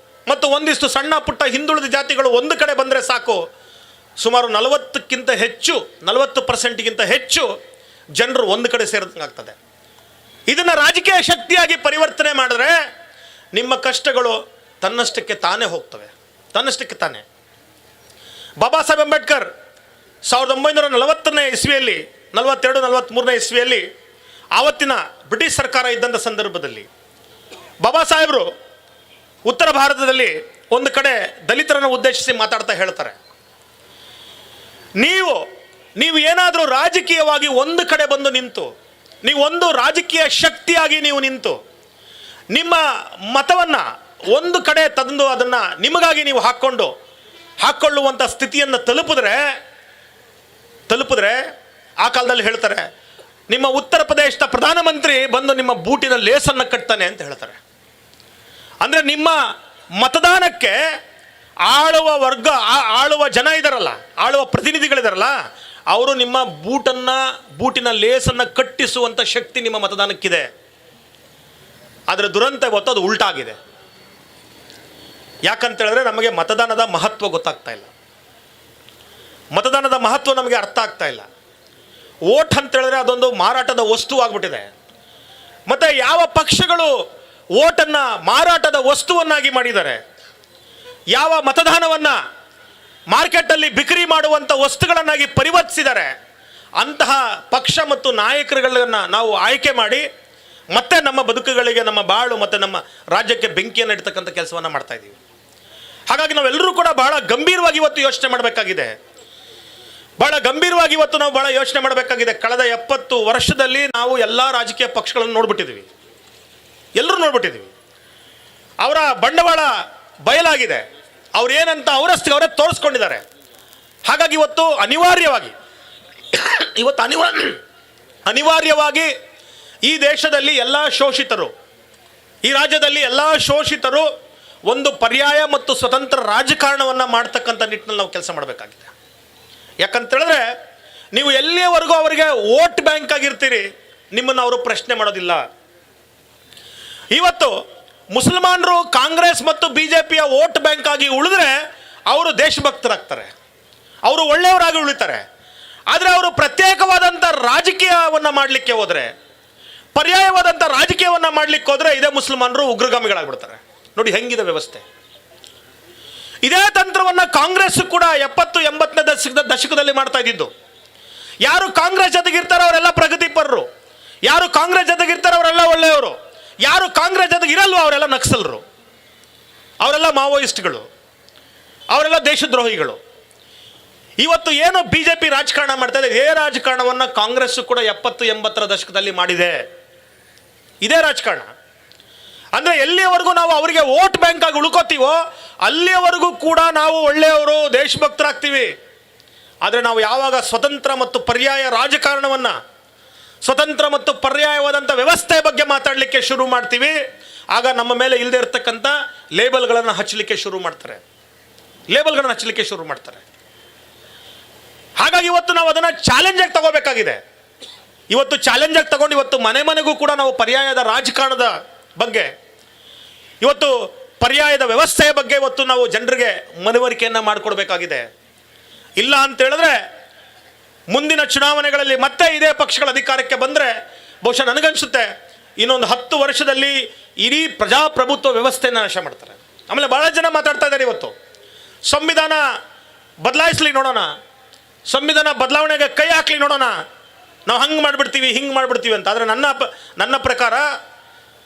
ಮತ್ತು ಒಂದಿಷ್ಟು ಸಣ್ಣ ಪುಟ್ಟ ಹಿಂದುಳಿದ ಜಾತಿಗಳು ಒಂದು ಕಡೆ ಬಂದರೆ ಸಾಕು, ಸುಮಾರು 40% ಹೆಚ್ಚು ಜನರು ಒಂದು ಕಡೆ ಸೇರಿದಂಗಾಗ್ತದೆ. ಇದನ್ನು ರಾಜಕೀಯ ಶಕ್ತಿಯಾಗಿ ಪರಿವರ್ತನೆ ಮಾಡಿದ್ರೆ ನಿಮ್ಮ ಕಷ್ಟಗಳು ತನ್ನಷ್ಟಕ್ಕೆ ತಾನೇ ಹೋಗ್ತವೆ, ತನ್ನಷ್ಟಕ್ಕೆ ತಾನೇ. ಬಾಬಾ ಸಾಹೇಬ್ ಅಂಬೇಡ್ಕರ್ 1940ನೇ ಇಸ್ವಿಯಲ್ಲಿ, 42-43ನೇ ಇಸ್ವಿಯಲ್ಲಿ ಆವತ್ತಿನ ಬ್ರಿಟಿಷ್ ಸರ್ಕಾರ ಇದ್ದಂಥ ಸಂದರ್ಭದಲ್ಲಿ ಬಾಬಾ ಸಾಹೇಬರು ಉತ್ತರ ಭಾರತದಲ್ಲಿ ಒಂದು ಕಡೆ ದಲಿತರನ್ನು ಉದ್ದೇಶಿಸಿ ಮಾತಾಡ್ತಾ ಹೇಳ್ತಾರೆ, ನೀವು ಏನಾದರೂ ರಾಜಕೀಯವಾಗಿ ಒಂದು ಕಡೆ ಬಂದು ನಿಂತು, ನೀವು ಒಂದು ರಾಜಕೀಯ ಶಕ್ತಿಯಾಗಿ ನೀವು ನಿಂತು ನಿಮ್ಮ ಮತವನ್ನು ಒಂದು ಕಡೆ ತಂದು ಅದನ್ನು ನಿಮಗಾಗಿ ನೀವು ಹಾಕ್ಕೊಳ್ಳುವಂಥ ಸ್ಥಿತಿಯನ್ನು ತಲುಪಿದ್ರೆ ಆ ಕಾಲದಲ್ಲಿ ಹೇಳ್ತಾರೆ, ನಿಮ್ಮ ಉತ್ತರ ಪ್ರದೇಶದ ಪ್ರಧಾನಮಂತ್ರಿ ಬಂದು ನಿಮ್ಮ ಬೂಟಿನ ಲೇಸನ್ನು ಕಟ್ತಾನೆ ಅಂತ ಹೇಳ್ತಾರೆ. ಅಂದರೆ ನಿಮ್ಮ ಮತದಾನಕ್ಕೆ ಆಳುವ ಜನ ಇದ್ದಾರಲ್ಲ, ಆಳುವ ಪ್ರತಿನಿಧಿಗಳಿದಾರಲ್ಲ, ಅವರು ನಿಮ್ಮ ಬೂಟಿನ ಲೇಸನ್ನು ಕಟ್ಟಿಸುವಂಥ ಶಕ್ತಿ ನಿಮ್ಮ ಮತದಾನಕ್ಕಿದೆ. ಆದರೆ ದುರಂತ ಇವತ್ತು ಅದು ಉಲ್ಟಾಗಿದೆ. ಯಾಕಂತೇಳಿದ್ರೆ ನಮಗೆ ಮತದಾನದ ಮಹತ್ವ ಗೊತ್ತಾಗ್ತಾ ಇಲ್ಲ, ಮತದಾನದ ಮಹತ್ವ ನಮಗೆ ಅರ್ಥ ಆಗ್ತಾ ಇಲ್ಲ. ವೋಟ್ ಅಂತೇಳಿದ್ರೆ ಅದೊಂದು ಮಾರಾಟದ ವಸ್ತು ಆಗ್ಬಿಟ್ಟಿದೆ. ಮತ್ತು ಯಾವ ಪಕ್ಷಗಳು ವೋಟನ್ನು ಮಾರಾಟದ ವಸ್ತುವನ್ನಾಗಿ ಮಾಡಿದ್ದಾರೆ, ಯಾವ ಮತದಾನವನ್ನು ಮಾರ್ಕೆಟಲ್ಲಿ ಬಿಕ್ರಿ ಮಾಡುವಂಥ ವಸ್ತುಗಳನ್ನಾಗಿ ಪರಿವರ್ತಿಸಿದ್ದಾರೆ, ಅಂತಹ ಪಕ್ಷ ಮತ್ತು ನಾಯಕರುಗಳನ್ನು ನಾವು ಆಯ್ಕೆ ಮಾಡಿ ಮತ್ತೆ ನಮ್ಮ ಬದುಕುಗಳಿಗೆ, ನಮ್ಮ ಬಾಳು ಮತ್ತು ನಮ್ಮ ರಾಜ್ಯಕ್ಕೆ ಬೆಂಕಿಯನ್ನು ಇಡ್ತಕ್ಕಂಥ ಕೆಲಸವನ್ನು ಮಾಡ್ತಾ ಇದ್ದೀವಿ. ಹಾಗಾಗಿ ನಾವೆಲ್ಲರೂ ಕೂಡ ಬಹಳ ಗಂಭೀರವಾಗಿ ಇವತ್ತು ಯೋಚನೆ ಮಾಡಬೇಕಾಗಿದೆ. ಕಳೆದ 70 ವರ್ಷದಲ್ಲಿ ನಾವು ಎಲ್ಲ ರಾಜಕೀಯ ಪಕ್ಷಗಳನ್ನು ನೋಡ್ಬಿಟ್ಟಿದ್ದೀವಿ, ಎಲ್ಲರೂ ನೋಡ್ಬಿಟ್ಟಿದ್ದೀವಿ. ಅವರ ಬಂಡವಾಳ ಬಯಲಾಗಿದೆ, ಅವ್ರೇನಂತ ಅವರಷ್ಟೇ ಅವರೇ ತೋರಿಸ್ಕೊಂಡಿದ್ದಾರೆ. ಹಾಗಾಗಿ ಇವತ್ತು ಅನಿವಾರ್ಯವಾಗಿ ಈ ದೇಶದಲ್ಲಿ ಎಲ್ಲ ಶೋಷಿತರು, ಈ ರಾಜ್ಯದಲ್ಲಿ ಎಲ್ಲ ಶೋಷಿತರು ಒಂದು ಪರ್ಯಾಯ ಮತ್ತು ಸ್ವತಂತ್ರ ರಾಜಕಾರಣವನ್ನು ಮಾಡ್ತಕ್ಕಂಥ ನಿಟ್ಟಿನಲ್ಲಿ ನಾವು ಕೆಲಸ ಮಾಡಬೇಕಾಗಿದೆ. ಯಾಕಂತೇಳಿದ್ರೆ ನೀವು ಎಲ್ಲಿಯವರೆಗೂ ಅವರಿಗೆ ವೋಟ್ ಬ್ಯಾಂಕ್ ಆಗಿರ್ತೀರಿ, ನಿಮ್ಮನ್ನು ಅವರು ಪ್ರಶ್ನೆ ಮಾಡೋದಿಲ್ಲ. ಇವತ್ತು ಮುಸಲ್ಮಾನರು ಕಾಂಗ್ರೆಸ್ ಮತ್ತು BJPಯ ವೋಟ್ ಬ್ಯಾಂಕ್ ಆಗಿ ಉಳಿದ್ರೆ ಅವರು ದೇಶಭಕ್ತರಾಗ್ತಾರೆ, ಅವರು ಒಳ್ಳೆಯವರಾಗಿ ಉಳಿತಾರೆ. ಆದರೆ ಅವರು ಪ್ರತ್ಯೇಕವಾದಂಥ ರಾಜಕೀಯವನ್ನು ಮಾಡಲಿಕ್ಕೆ ಹೋದರೆ, ಪರ್ಯಾಯವಾದಂಥ ರಾಜಕೀಯವನ್ನು ಮಾಡಲಿಕ್ಕೆ ಹೋದರೆ ಇದೇ ಮುಸಲ್ಮಾನರು ಉಗ್ರಗಾಮಿಗಳಾಗ್ಬಿಡ್ತಾರೆ. ನೋಡಿ ಹೆಂಗಿದೆ ವ್ಯವಸ್ಥೆ. ಇದೇ ತಂತ್ರವನ್ನು ಕಾಂಗ್ರೆಸ್ ಕೂಡ 70-80ನೇ ದಶಕದಲ್ಲಿ ಮಾಡ್ತಾ ಇದ್ದಿದ್ದು. ಯಾರು ಕಾಂಗ್ರೆಸ್ ಜೊತೆಗಿರ್ತಾರೋ ಅವರೆಲ್ಲ ಪ್ರಗತಿಪರರು, ಯಾರು ಕಾಂಗ್ರೆಸ್ ಜೊತೆಗಿರ್ತಾರೋ ಅವರೆಲ್ಲ ಒಳ್ಳೆಯವರು, ಯಾರು ಕಾಂಗ್ರೆಸ್ ಜೊತೆಗೆ ಇರಲ್ವೋ ಅವರೆಲ್ಲ ನಕ್ಸಲರು, ಅವರೆಲ್ಲ ಮಾವೋಯಿಸ್ಟ್ಗಳು, ಅವರೆಲ್ಲ ದೇಶದ್ರೋಹಿಗಳು. ಇವತ್ತು ಏನು BJP ರಾಜಕಾರಣ ಮಾಡ್ತಾ ಇದೆ, ಇದೇ ರಾಜಕಾರಣವನ್ನು ಕಾಂಗ್ರೆಸ್ ಕೂಡ 70-80ರ ದಶಕದಲ್ಲಿ ಮಾಡಿದೆ. ಇದೇ ರಾಜಕಾರಣ. ಅಂದರೆ ಎಲ್ಲಿಯವರೆಗೂ ನಾವು ಅವರಿಗೆ ವೋಟ್ ಬ್ಯಾಂಕ್ ಆಗಿ ಉಳ್ಕೋತೀವೋ ಅಲ್ಲಿಯವರೆಗೂ ಕೂಡ ನಾವು ಒಳ್ಳೆಯವರು, ದೇಶಭಕ್ತರಾಗ್ತೀವಿ. ಆದರೆ ನಾವು ಯಾವಾಗ ಸ್ವತಂತ್ರ ಮತ್ತು ಪರ್ಯಾಯ ರಾಜಕಾರಣವನ್ನು, ಸ್ವತಂತ್ರ ಮತ್ತು ಪರ್ಯಾಯವಾದಂಥ ವ್ಯವಸ್ಥೆ ಬಗ್ಗೆ ಮಾತಾಡಲಿಕ್ಕೆ ಶುರು ಮಾಡ್ತೀವಿ, ಆಗ ನಮ್ಮ ಮೇಲೆ ಇಲ್ಲದೆ ಇರತಕ್ಕಂಥ ಲೇಬಲ್ಗಳನ್ನು ಹಚ್ಚಲಿಕ್ಕೆ ಶುರು ಮಾಡ್ತಾರೆ. ಹಾಗಾಗಿ ಇವತ್ತು ನಾವು ಅದನ್ನು ಚಾಲೆಂಜಾಗಿ ತಗೋಬೇಕಾಗಿದೆ. ಇವತ್ತು ಚಾಲೆಂಜಾಗಿ ತಗೊಂಡು ಇವತ್ತು ಮನೆ ಮನೆಗೂ ಕೂಡ ನಾವು ಪರ್ಯಾಯದ ರಾಜಕಾರಣದ ಬಗ್ಗೆ, ಇವತ್ತು ಪರ್ಯಾಯದ ವ್ಯವಸ್ಥೆಯ ಬಗ್ಗೆ ಇವತ್ತು ನಾವು ಜನರಿಗೆ ಮನವರಿಕೆಯನ್ನು ಮಾಡಿಕೊಡ್ಬೇಕಾಗಿದೆ. ಇಲ್ಲ ಅಂತ ಹೇಳಿದ್ರೆ ಮುಂದಿನ ಚುನಾವಣೆಗಳಲ್ಲಿ ಮತ್ತೆ ಇದೇ ಪಕ್ಷಗಳ ಅಧಿಕಾರಕ್ಕೆ ಬಂದರೆ ಬಹುಶಃ ನನಗನ್ಸುತ್ತೆ ಇನ್ನೊಂದು 10 ವರ್ಷದಲ್ಲಿ ಇಡೀ ಪ್ರಜಾಪ್ರಭುತ್ವ ವ್ಯವಸ್ಥೆಯನ್ನು ನಾಶ ಮಾಡ್ತಾರೆ. ಆಮೇಲೆ ಭಾಳ ಜನ ಮಾತಾಡ್ತಾ ಇದ್ದಾರೆ ಇವತ್ತು ಸಂವಿಧಾನ ಬದಲಾಯಿಸ್ಲಿ ನೋಡೋಣ, ಸಂವಿಧಾನ ಬದಲಾವಣೆಗೆ ಕೈ ಹಾಕ್ಲಿ ನೋಡೋಣ, ನಾವು ಹಂಗೆ ಮಾಡಿಬಿಡ್ತೀವಿ ಹಿಂಗೆ ಮಾಡಿಬಿಡ್ತೀವಿ ಅಂತ. ಆದರೆ ನನ್ನ ಪ್ರಕಾರ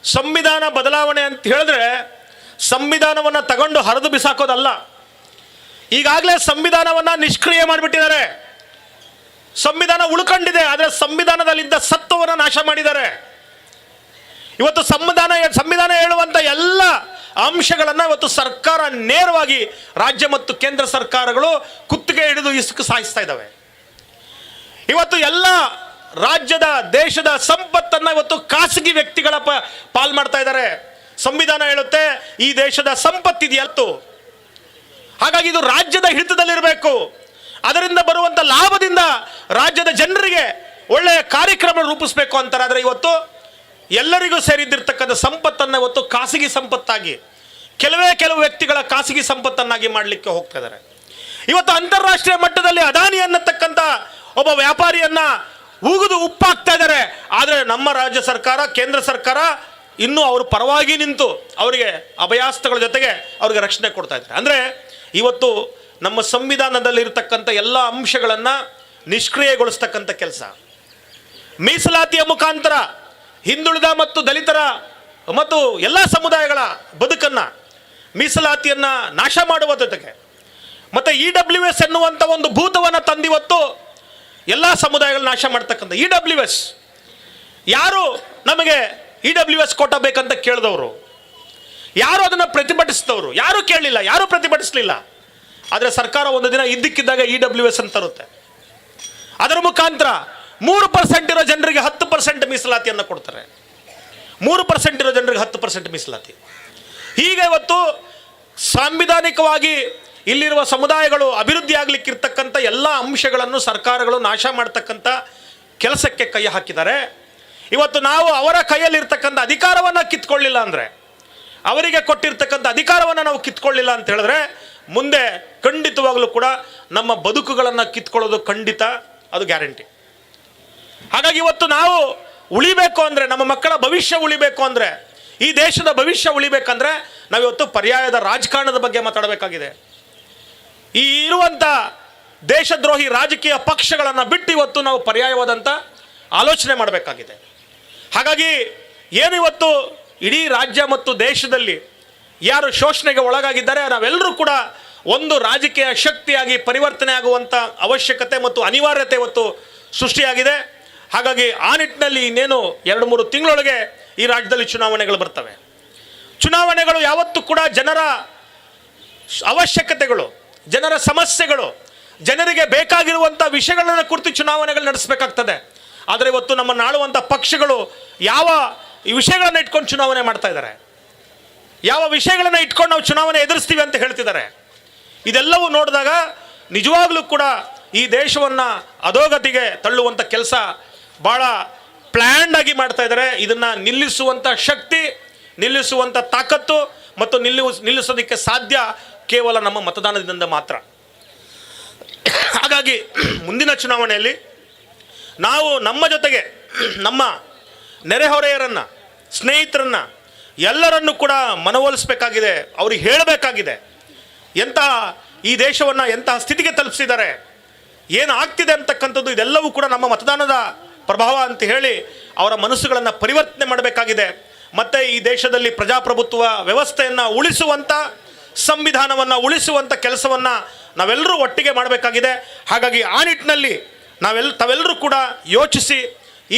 ಸಂವಿಧಾನ ಬದಲಾವಣೆ ಅಂತ ಹೇಳಿದ್ರೆ ಸಂವಿಧಾನವನ್ನು ತಗೊಂಡು ಹರಿದು ಬಿಸಾಕೋದಲ್ಲ. ಈಗಾಗಲೇ ಸಂವಿಧಾನವನ್ನು ನಿಷ್ಕ್ರಿಯ ಮಾಡಿಬಿಟ್ಟಿದ್ದಾರೆ. ಸಂವಿಧಾನ ಉಳ್ಕೊಂಡಿದೆ, ಆದರೆ ಸಂವಿಧಾನದಲ್ಲಿದ್ದ ಸತ್ವವನ್ನು ನಾಶ ಮಾಡಿದ್ದಾರೆ. ಇವತ್ತು ಸಂವಿಧಾನ ಹೇಳುವಂಥ ಎಲ್ಲ ಅಂಶಗಳನ್ನು ಇವತ್ತು ಸರ್ಕಾರ ನೇರವಾಗಿ ರಾಜ್ಯ ಮತ್ತು ಕೇಂದ್ರ ಸರ್ಕಾರಗಳು ಕುತ್ತಿಗೆ ಹಿಡಿದು ಇಸುಕು ಸಾಯಿಸ್ತಾ ಇದ್ದಾವೆ. ಇವತ್ತು ಎಲ್ಲ ರಾಜ್ಯದ ದೇಶದ ಸಂಪತ್ತನ್ನು ಇವತ್ತು ಖಾಸಗಿ ವ್ಯಕ್ತಿಗಳ ಪಾಲ್ ಮಾಡ್ತಾ ಇದ್ದಾರೆ. ಸಂವಿಧಾನ ಹೇಳುತ್ತೆ ಈ ದೇಶದ ಸಂಪತ್ತಿದೆಯತ್ತು, ಹಾಗಾಗಿ ಇದು ರಾಜ್ಯದ ಹಿಡಿತದಲ್ಲಿರಬೇಕು, ಅದರಿಂದ ಬರುವಂಥ ಲಾಭದಿಂದ ರಾಜ್ಯದ ಜನರಿಗೆ ಒಳ್ಳೆಯ ಕಾರ್ಯಕ್ರಮ ರೂಪಿಸಬೇಕು ಅಂತಾರೆ. ಆದರೆ ಇವತ್ತು ಎಲ್ಲರಿಗೂ ಸೇರಿದ್ದಿರ್ತಕ್ಕಂಥ ಸಂಪತ್ತನ್ನು ಇವತ್ತು ಖಾಸಗಿ ಸಂಪತ್ತಾಗಿ, ಕೆಲವು ವ್ಯಕ್ತಿಗಳ ಖಾಸಗಿ ಸಂಪತ್ತನ್ನಾಗಿ ಮಾಡಲಿಕ್ಕೆ ಹೋಗ್ತಾ ಇದ್ದಾರೆ. ಇವತ್ತು ಅಂತಾರಾಷ್ಟ್ರೀಯ ಮಟ್ಟದಲ್ಲಿ ಅದಾನಿ ಅನ್ನತಕ್ಕಂಥ ಒಬ್ಬ ವ್ಯಾಪಾರಿಯನ್ನ ಉಗಿದು ಉಪ್ಪಾಕ್ತಾ ಇದ್ದಾರೆ. ಆದರೆ ನಮ್ಮ ರಾಜ್ಯ ಸರ್ಕಾರ, ಕೇಂದ್ರ ಸರ್ಕಾರ ಇನ್ನೂ ಅವ್ರ ಪರವಾಗಿ ನಿಂತು ಅವರಿಗೆ ಅಭಯಾಸ್ತ್ರಗಳ ಜೊತೆಗೆ ಅವರಿಗೆ ರಕ್ಷಣೆ ಕೊಡ್ತಾ ಇದ್ದಾರೆ. ಅಂದರೆ ಇವತ್ತು ನಮ್ಮ ಸಂವಿಧಾನದಲ್ಲಿರ್ತಕ್ಕಂಥ ಎಲ್ಲ ಅಂಶಗಳನ್ನು ನಿಷ್ಕ್ರಿಯಗೊಳಿಸ್ತಕ್ಕಂಥ ಕೆಲಸ, ಮೀಸಲಾತಿಯ ಮುಖಾಂತರ ಹಿಂದುಳಿದ ಮತ್ತು ದಲಿತರ ಮತ್ತು ಎಲ್ಲ ಸಮುದಾಯಗಳ ಬದುಕನ್ನು, ಮೀಸಲಾತಿಯನ್ನು ನಾಶ ಮಾಡುವ ಜೊತೆಗೆ ಮತ್ತು EWS ಎನ್ನುವಂಥ ಒಂದು ಭೂತವನ್ನು ತಂದಿವತ್ತು ಎಲ್ಲ ಸಮುದಾಯಗಳು ನಾಶ ಮಾಡ್ತಕ್ಕಂಥ EWS. ಯಾರು ನಮಗೆ EWS ಕೋಟ ಬೇಕಂತ ಕೇಳಿದವರು, ಯಾರು ಅದನ್ನು ಪ್ರತಿಭಟಿಸಿದವರು, ಯಾರು ಕೇಳಲಿಲ್ಲ, ಯಾರು ಪ್ರತಿಭಟಿಸಲಿಲ್ಲ. ಆದರೆ ಸರ್ಕಾರ ಒಂದು ದಿನ ಇದ್ದಕ್ಕಿದ್ದಾಗ EWS ಅಂತ ತರುತ್ತೆ. ಅದರ ಮುಖಾಂತರ 3% ಇರೋ ಜನರಿಗೆ 10% ಮೀಸಲಾತಿಯನ್ನು ಕೊಡ್ತಾರೆ. 3% ಇರೋ ಜನರಿಗೆ 10% ಮೀಸಲಾತಿ. ಹೀಗೆ ಇವತ್ತು ಸಾಂವಿಧಾನಿಕವಾಗಿ ಇಲ್ಲಿರುವ ಸಮುದಾಯಗಳು ಅಭಿವೃದ್ಧಿ ಆಗಲಿಕ್ಕಿರ್ತಕ್ಕಂಥ ಎಲ್ಲ ಅಂಶಗಳನ್ನು ಸರ್ಕಾರಗಳು ನಾಶ ಮಾಡ್ತಕ್ಕಂಥ ಕೆಲಸಕ್ಕೆ ಕೈ ಹಾಕಿದ್ದಾರೆ. ಇವತ್ತು ನಾವು ಅವರ ಕೈಯಲ್ಲಿರ್ತಕ್ಕಂಥ ಅಧಿಕಾರವನ್ನು ಕಿತ್ಕೊಳ್ಳಿಲ್ಲ ಅಂದರೆ, ಅವರಿಗೆ ಕೊಟ್ಟಿರ್ತಕ್ಕಂಥ ಅಧಿಕಾರವನ್ನು ನಾವು ಕಿತ್ಕೊಳ್ಳಿಲ್ಲ ಅಂತ ಹೇಳಿದ್ರೆ ಮುಂದೆ ಖಂಡಿತವಾಗಲೂ ಕೂಡ ನಮ್ಮ ಬದುಕುಗಳನ್ನು ಕಿತ್ಕೊಳ್ಳೋದು ಖಂಡಿತ, ಅದು ಗ್ಯಾರಂಟಿ. ಹಾಗಾಗಿ ಇವತ್ತು ನಾವು ಉಳಿಬೇಕು ಅಂದರೆ, ನಮ್ಮ ಮಕ್ಕಳ ಭವಿಷ್ಯ ಉಳಿಬೇಕು ಅಂದರೆ, ಈ ದೇಶದ ಭವಿಷ್ಯ ಉಳಿಬೇಕಂದ್ರೆ ನಾವಿವತ್ತು ಪರ್ಯಾಯದ ರಾಜಕಾರಣದ ಬಗ್ಗೆ ಮಾತಾಡಬೇಕಾಗಿದೆ. ಈ ಇರುವಂಥ ದೇಶದ್ರೋಹಿ ರಾಜಕೀಯ ಪಕ್ಷಗಳನ್ನು ಬಿಟ್ಟು ಇವತ್ತು ನಾವು ಪರ್ಯಾಯವಾದಂಥ ಆಲೋಚನೆ ಮಾಡಬೇಕಾಗಿದೆ. ಹಾಗಾಗಿ ಏನು ಇವತ್ತು ಇಡೀ ರಾಜ್ಯ ಮತ್ತು ದೇಶದಲ್ಲಿ ಯಾರು ಶೋಷಣೆಗೆ ಒಳಗಾಗಿದ್ದಾರೆ, ನಾವೆಲ್ಲರೂ ಕೂಡ ಒಂದು ರಾಜಕೀಯ ಶಕ್ತಿಯಾಗಿ ಪರಿವರ್ತನೆ ಆಗುವಂಥ ಅವಶ್ಯಕತೆ ಮತ್ತು ಅನಿವಾರ್ಯತೆ ಇವತ್ತು ಸೃಷ್ಟಿಯಾಗಿದೆ. ಹಾಗಾಗಿ ಆ ನಿಟ್ಟಿನಲ್ಲಿ ಇನ್ನೇನು 2-3 ತಿಂಗಳೊಳಗೆ ಈ ರಾಜ್ಯದಲ್ಲಿ ಚುನಾವಣೆಗಳು ಬರ್ತವೆ. ಚುನಾವಣೆಗಳು ಯಾವತ್ತೂ ಕೂಡ ಜನರ ಅವಶ್ಯಕತೆಗಳು, ಜನರ ಸಮಸ್ಯೆಗಳು, ಜನರಿಗೆ ಬೇಕಾಗಿರುವಂಥ ವಿಷಯಗಳನ್ನು ಕುರಿತು ಚುನಾವಣೆಗಳು ನಡೆಸಬೇಕಾಗ್ತದೆ. ಆದರೆ ಇವತ್ತು ನಮ್ಮನ್ನು ಆಳುವಂಥ ಪಕ್ಷಗಳು ಯಾವ ವಿಷಯಗಳನ್ನು ಇಟ್ಕೊಂಡು ಚುನಾವಣೆ ಮಾಡ್ತಾ ಇದ್ದಾರೆ, ಯಾವ ವಿಷಯಗಳನ್ನು ಇಟ್ಕೊಂಡು ನಾವು ಚುನಾವಣೆ ಎದುರಿಸ್ತೀವಿ ಅಂತ ಹೇಳ್ತಿದ್ದಾರೆ. ಇದೆಲ್ಲವೂ ನೋಡಿದಾಗ ನಿಜವಾಗ್ಲೂ ಕೂಡ ಈ ದೇಶವನ್ನು ಅಧೋಗತಿಗೆ ತಳ್ಳುವಂಥ ಕೆಲಸ ಭಾಳ ಪ್ಲ್ಯಾಂಡ್ ಆಗಿ ಮಾಡ್ತಾ ಇದ್ದಾರೆ. ಇದನ್ನು ನಿಲ್ಲಿಸುವಂಥ ಶಕ್ತಿ, ನಿಲ್ಲಿಸುವಂಥ ತಾಕತ್ತು ಮತ್ತು ನಿಲ್ಲಿಸೋದಕ್ಕೆ ಸಾಧ್ಯ ಕೇವಲ ನಮ್ಮ ಮತದಾನದಿಂದ ಮಾತ್ರ. ಹಾಗಾಗಿ ಮುಂದಿನ ಚುನಾವಣೆಯಲ್ಲಿ ನಾವು ನಮ್ಮ ಜೊತೆಗೆ ನಮ್ಮ ನೆರೆಹೊರೆಯರನ್ನು, ಸ್ನೇಹಿತರನ್ನು ಎಲ್ಲರನ್ನು ಕೂಡ ಮನವೊಲಿಸಬೇಕಾಗಿದೆ, ಅವ್ರಿಗೆ ಹೇಳಬೇಕಾಗಿದೆ. ಎಂತಹ ಈ ದೇಶವನ್ನು ಎಂತಹ ಸ್ಥಿತಿಗೆ ತಲುಪಿಸಿದ್ದಾರೆ, ಏನು ಆಗ್ತಿದೆ ಅಂತಕ್ಕಂಥದ್ದು ಇದೆಲ್ಲವೂ ಕೂಡ ನಮ್ಮ ಮತದಾನದ ಪ್ರಭಾವ ಅಂತ ಹೇಳಿ ಅವರ ಮನಸ್ಸುಗಳನ್ನು ಪರಿವರ್ತನೆ ಮಾಡಬೇಕಾಗಿದೆ. ಮತ್ತು ಈ ದೇಶದಲ್ಲಿ ಪ್ರಜಾಪ್ರಭುತ್ವ ವ್ಯವಸ್ಥೆಯನ್ನು ಉಳಿಸುವಂಥ, ಸಂವಿಧಾನವನ್ನು ಉಳಿಸುವಂಥ ಕೆಲಸವನ್ನು ನಾವೆಲ್ಲರೂ ಒಟ್ಟಿಗೆ ಮಾಡಬೇಕಾಗಿದೆ. ಹಾಗಾಗಿ ಆ ನಿಟ್ಟಿನಲ್ಲಿ ತಾವೆಲ್ಲರೂ ಕೂಡ ಯೋಚಿಸಿ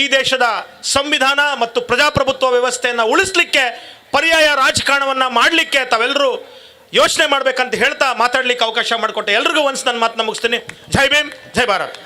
ಈ ದೇಶದ ಸಂವಿಧಾನ ಮತ್ತು ಪ್ರಜಾಪ್ರಭುತ್ವ ವ್ಯವಸ್ಥೆಯನ್ನು ಉಳಿಸಲಿಕ್ಕೆ ಪರ್ಯಾಯ ರಾಜಕಾರಣವನ್ನು ಮಾಡಲಿಕ್ಕೆ ತಾವೆಲ್ಲರೂ ಯೋಚನೆ ಮಾಡಬೇಕಂತ ಹೇಳ್ತಾ ಮಾತಾಡಲಿಕ್ಕೆ ಅವಕಾಶ ಮಾಡಿಕೊಟ್ಟೆ ಎಲ್ರಿಗೂ ನನ್ನ ಮಾತನ್ನ ಮುಗಿಸ್ತೀನಿ. ಜೈ ಭೀಮ್, ಜೈ ಭಾರತ್.